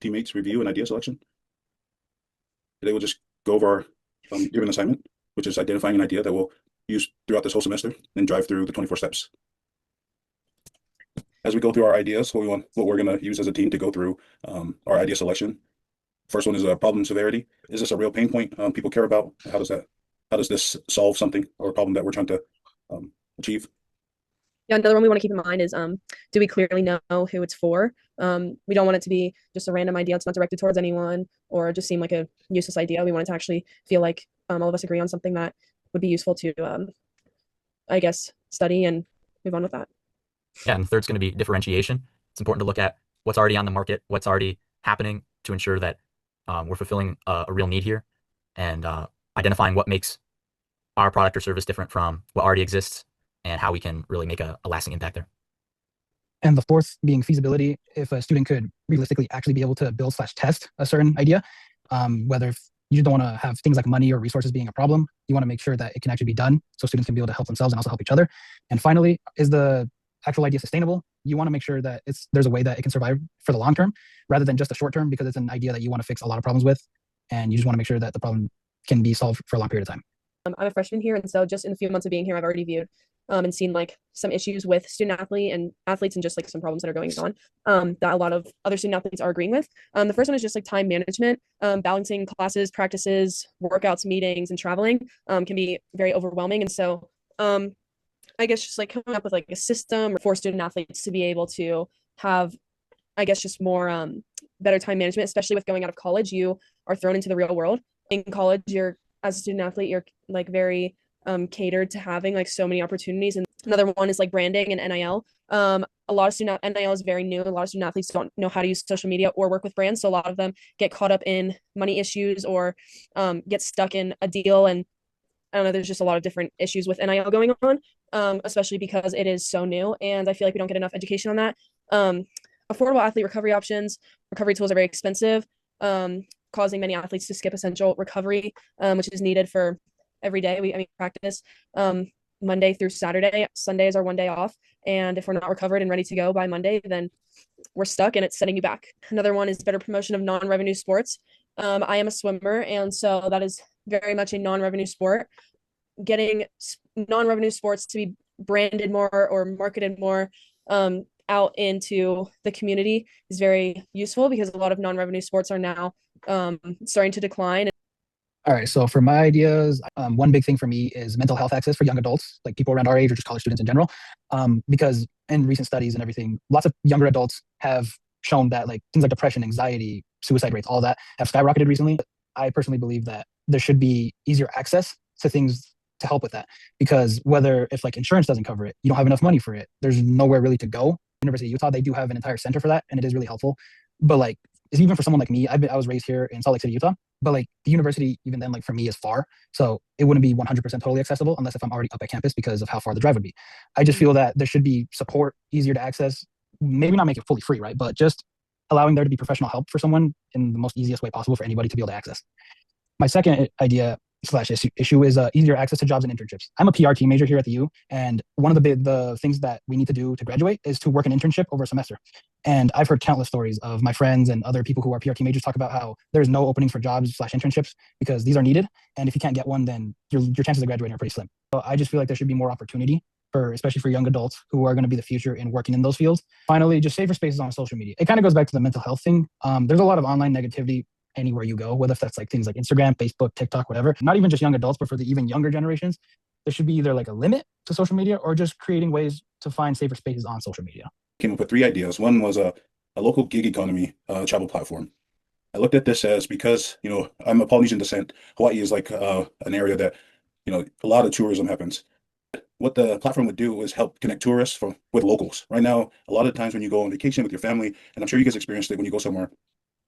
teammates review and idea selection. They will just go over our given assignment, which is identifying an idea that we'll use throughout this whole semester and drive through the 24 steps. As we go through our ideas, what we're going to use as a team to go through our idea selection. First one is problem severity. Is this a real pain point people care about? How does this solve something or a problem that we're trying to achieve? Yeah, another one we want to keep in mind is do we clearly know who it's for? We don't want it to be just a random idea. It's not directed towards anyone or just seem like a useless idea. We want it to actually feel like all of us agree on something that would be useful to, I guess, study and move on with that. Yeah, and the third's going to be differentiation. It's important to look at what's already on the market, what's already happening to ensure that we're fulfilling a real need here and identifying what makes our product or service different from what already exists and how we can really make a lasting impact there. And the fourth being feasibility. If a student could realistically actually be able to build/test a certain idea, whether if you don't want to have things like money or resources being a problem, you want to make sure that it can actually be done so students can be able to help themselves and also help each other. And finally, is the actual idea sustainable? You want to make sure that there's a way that it can survive for the long term rather than just the short term, because it's an idea that you want to fix a lot of problems with. And you just want to make sure that the problem can be solved for a long period of time. I'm a freshman here, and so just in a few months of being here, I've already viewed and seen like some issues with student athletes and just like some problems that are going on that a lot of other student athletes are agreeing with. The first one is just like time management, balancing classes, practices, workouts, meetings, and traveling can be very overwhelming. And so I guess just like coming up with like a system for student athletes to be able to have, I guess, just more better time management, especially with going out of college. You are thrown into the real world. In college, as a student athlete, you're like very catered to having like so many opportunities. And another one is like branding and NIL. A lot of NIL is very new. A lot of student athletes don't know how to use social media or work with brands. So a lot of them get caught up in money issues or get stuck in a deal. And I don't know, there's just a lot of different issues with NIL going on, especially because it is so new. And I feel like we don't get enough education on that. Affordable athlete recovery options. Recovery tools are very expensive, causing many athletes to skip essential recovery, which is needed for every day. We practice Monday through Saturday. Sunday is our one day off. And if we're not recovered and ready to go by Monday, then we're stuck and it's setting you back. Another one is better promotion of non-revenue sports. I am a swimmer, and so that is very much a non-revenue sport. Getting non-revenue sports to be branded more or marketed more out into the community is very useful because a lot of non-revenue sports are now starting to decline. All right, so for my ideas, one big thing for me is mental health access for young adults, like people around our age or just college students in general, because in recent studies and everything, lots of younger adults have shown that like things like depression, anxiety, suicide rates, all that have skyrocketed recently. I personally believe that there should be easier access to things to help with that, because whether if like insurance doesn't cover it, you don't have enough money for it, there's nowhere really to go. University of Utah, they do have an entire center for that, and it is really helpful. But like, it's even for someone like me, I was raised here in Salt Lake City, Utah, but like the university, even then, like for me, is far. So it wouldn't be 100% totally accessible unless if I'm already up at campus because of how far the drive would be. I just feel that there should be support, easier to access, maybe not make it fully free, right? But just allowing there to be professional help for someone in the most easiest way possible for anybody to be able to access. My second idea / issue is easier access to jobs and internships. I'm a PRT major here at the U, and one of the things that we need to do to graduate is to work an internship over a semester. And I've heard countless stories of my friends and other people who are PRT majors talk about how there's no openings for jobs / internships because these are needed, and if you can't get one, then your chances of graduating are pretty slim. So I just feel like there should be more opportunity especially for young adults who are going to be the future in working in those fields. Finally, just safer spaces on social media. It kind of goes back to the mental health thing. There's a lot of online negativity anywhere you go, whether if that's like things like Instagram, Facebook, TikTok, whatever. Not even just young adults, but for the even younger generations, there should be either like a limit to social media or just creating ways to find safer spaces on social media. Came up with 3 ideas. One was a local gig economy travel platform. I looked at this as because, I'm of Polynesian descent. Hawaii is like an area that, a lot of tourism happens. What the platform would do is help connect tourists with locals. Right now, a lot of times when you go on vacation with your family, and I'm sure you guys experienced it when you go somewhere,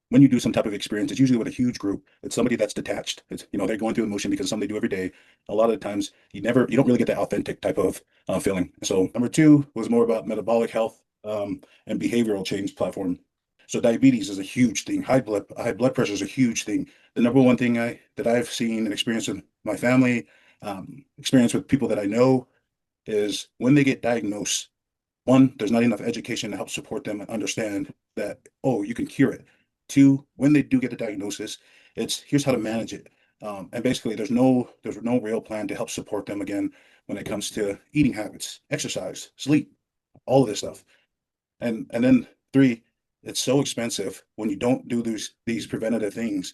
when you do some type of experience, it's usually with a huge group. It's somebody that's detached. It's, they're going through emotion because it's something they do every day. A lot of the times you don't really get that authentic type of feeling. So number 2 was more about metabolic health and behavioral change platform. So diabetes is a huge thing. High blood pressure is a huge thing. The number one thing that I've seen and experienced in my family, experience with people that I know, is when they get diagnosed, one, there's not enough education to help support them and understand that, oh, you can cure it. Two, when they do get a diagnosis, it's here's how to manage it. And basically, there's no real plan to help support them again when it comes to eating habits, exercise, sleep, all of this stuff. And then three, it's so expensive when you don't do these preventative things.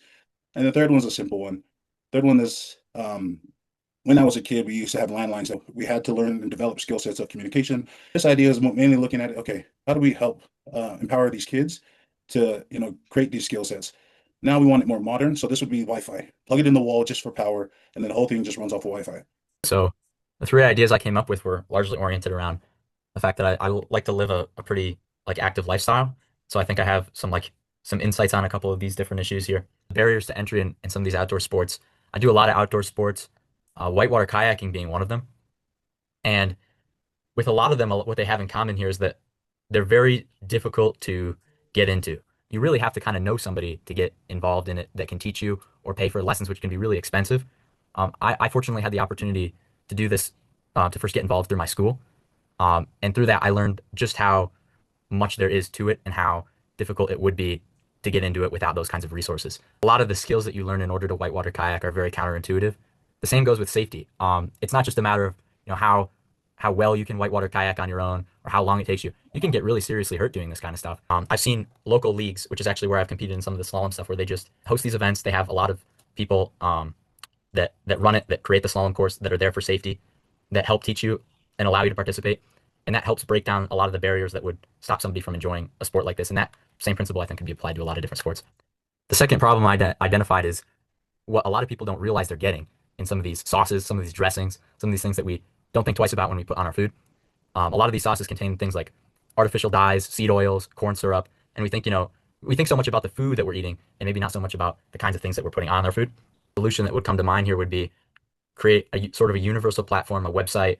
And the third one's a simple one. Third one is when I was a kid, we used to have landlines that we had to learn and develop skill sets of communication. This idea is mainly looking at it, okay, how do we help empower these kids to, create these skill sets? Now we want it more modern, so this would be Wi-Fi. Plug it in the wall just for power, and then the whole thing just runs off of Wi-Fi. So the three ideas I came up with were largely oriented around the fact that I like to live a pretty like active lifestyle. So I think I have some insights on a couple of these different issues here. Barriers to entry in some of these outdoor sports. I do a lot of outdoor sports, whitewater kayaking being one of them. And with a lot of them, what they have in common here is that they're very difficult to get into. You really have to kind of know somebody to get involved in it that can teach you or pay for lessons, which can be really expensive. I fortunately had the opportunity to do this to first get involved through my school. And through that, I learned just how much there is to it and how difficult it would be to get into it without those kinds of resources. A lot of the skills that you learn in order to whitewater kayak are very counterintuitive. The same goes with safety. It's not just a matter of how well you can whitewater kayak on your own or how long it takes you. You can get really seriously hurt doing this kind of stuff. I've seen local leagues, which is actually where I've competed in some of the slalom stuff, where they just host these events. They have a lot of people that run it, that create the slalom course, that are there for safety, that help teach you and allow you to participate. And that helps break down a lot of the barriers that would stop somebody from enjoying a sport like this. And that same principle, I think, can be applied to a lot of different sports. The second problem I identified is what a lot of people don't realize they're getting in some of these sauces, some of these dressings, some of these things that we don't think twice about when we put on our food. A lot of these sauces contain things like artificial dyes, seed oils, corn syrup, and we think so much about the food that we're eating and maybe not so much about the kinds of things that we're putting on our food. The solution that would come to mind here would be create a sort of a universal platform, a website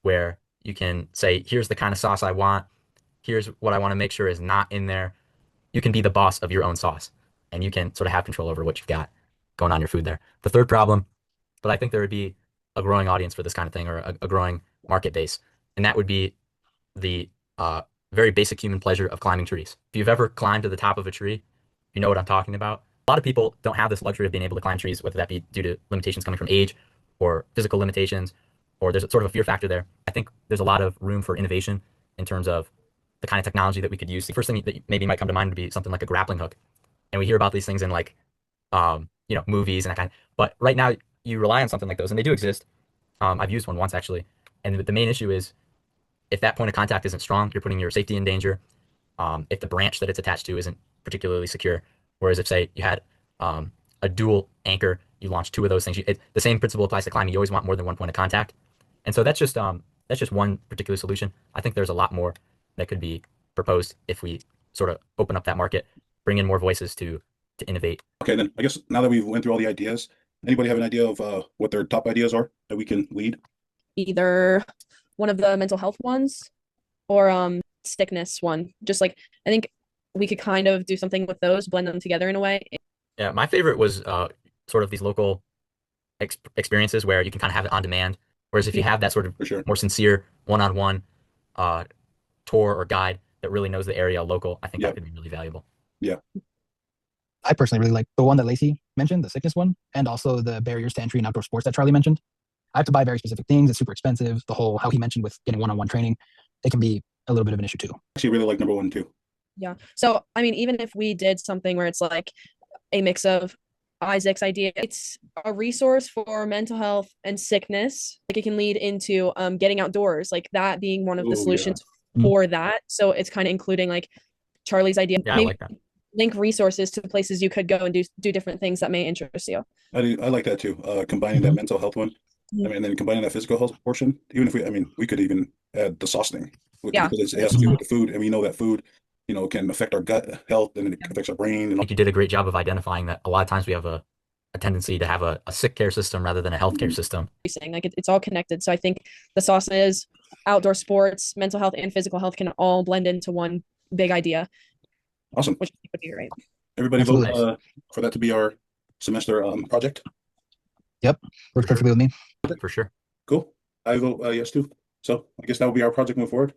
where you can say, here's the kind of sauce I want. Here's what I want to make sure is not in there. You can be the boss of your own sauce and you can sort of have control over what you've got going on your food there. The third problem, but I think there would be a growing audience for this kind of thing, or a growing market base, and that would be the very basic human pleasure of climbing trees. If you've ever climbed to the top of a tree, you know what I'm talking about. A lot of people don't have this luxury of being able to climb trees, whether that be due to limitations coming from age or physical limitations, or there's sort of a fear factor there. I think there's a lot of room for innovation in terms of the kind of technology that we could use. The first thing that maybe might come to mind would be something like a grappling hook. And we hear about these things in movies and that kind. But right now, you rely on something like those, and they do exist. I've used one once actually, and the main issue is if that point of contact isn't strong, you're putting your safety in danger. If the branch that it's attached to isn't particularly secure, whereas if say you had a dual anchor, you launch two of those things. The same principle applies to climbing. You always want more than one point of contact, and so that's just one particular solution. I think there's a lot more that could be proposed if we sort of open up that market, bring in more voices to innovate. Okay, then I guess now that we've went through all the ideas, anybody have an idea of what their top ideas are that we can lead? Either one of the mental health ones or sickness one. Just like I think we could kind of do something with those, blend them together in a way. Yeah, my favorite was sort of these local experiences where you can kind of have it on demand. Whereas if you have that sort of For sure. more sincere one-on-one tour or guide that really knows the area local, I think Yeah. that could be really valuable. Yeah. I personally really like the one that Lacey mentioned, the sickness one, and also the barriers to entry in outdoor sports that Charlie mentioned. I have to buy very specific things. It's super expensive. The whole, how he mentioned with getting one-on-one training, it can be a little bit of an issue too. Actually, really like number one too. Yeah. So I mean, even if we did something where it's like a mix of Isaac's idea, it's a resource for mental health and sickness. Like it can lead into getting outdoors, like that being one of the Oh, yeah. solutions for that. So it's kind of including like Charlie's idea. Yeah, I Maybe like that. link resources to places you could go and do different things that may interest you. I like that too. Combining that mental health one, I mean, and then combining that physical health portion. Even if we could even add the sauce thing. Yeah. Because it has to do with the food, and we know that food, can affect our gut health, and it affects our brain. I And think you did a great job of identifying that a lot of times we have a tendency to have a sick care system rather than a healthcare system. Like it's all connected. So I think the sauces, outdoor sports, mental health, and physical health can all blend into one big idea, awesome. which I think would be great. Everybody Absolutely. vote for that to be our semester project. Yep, works perfectly with me. For sure. Cool. I vote yes too. So I guess that will be our project moving forward.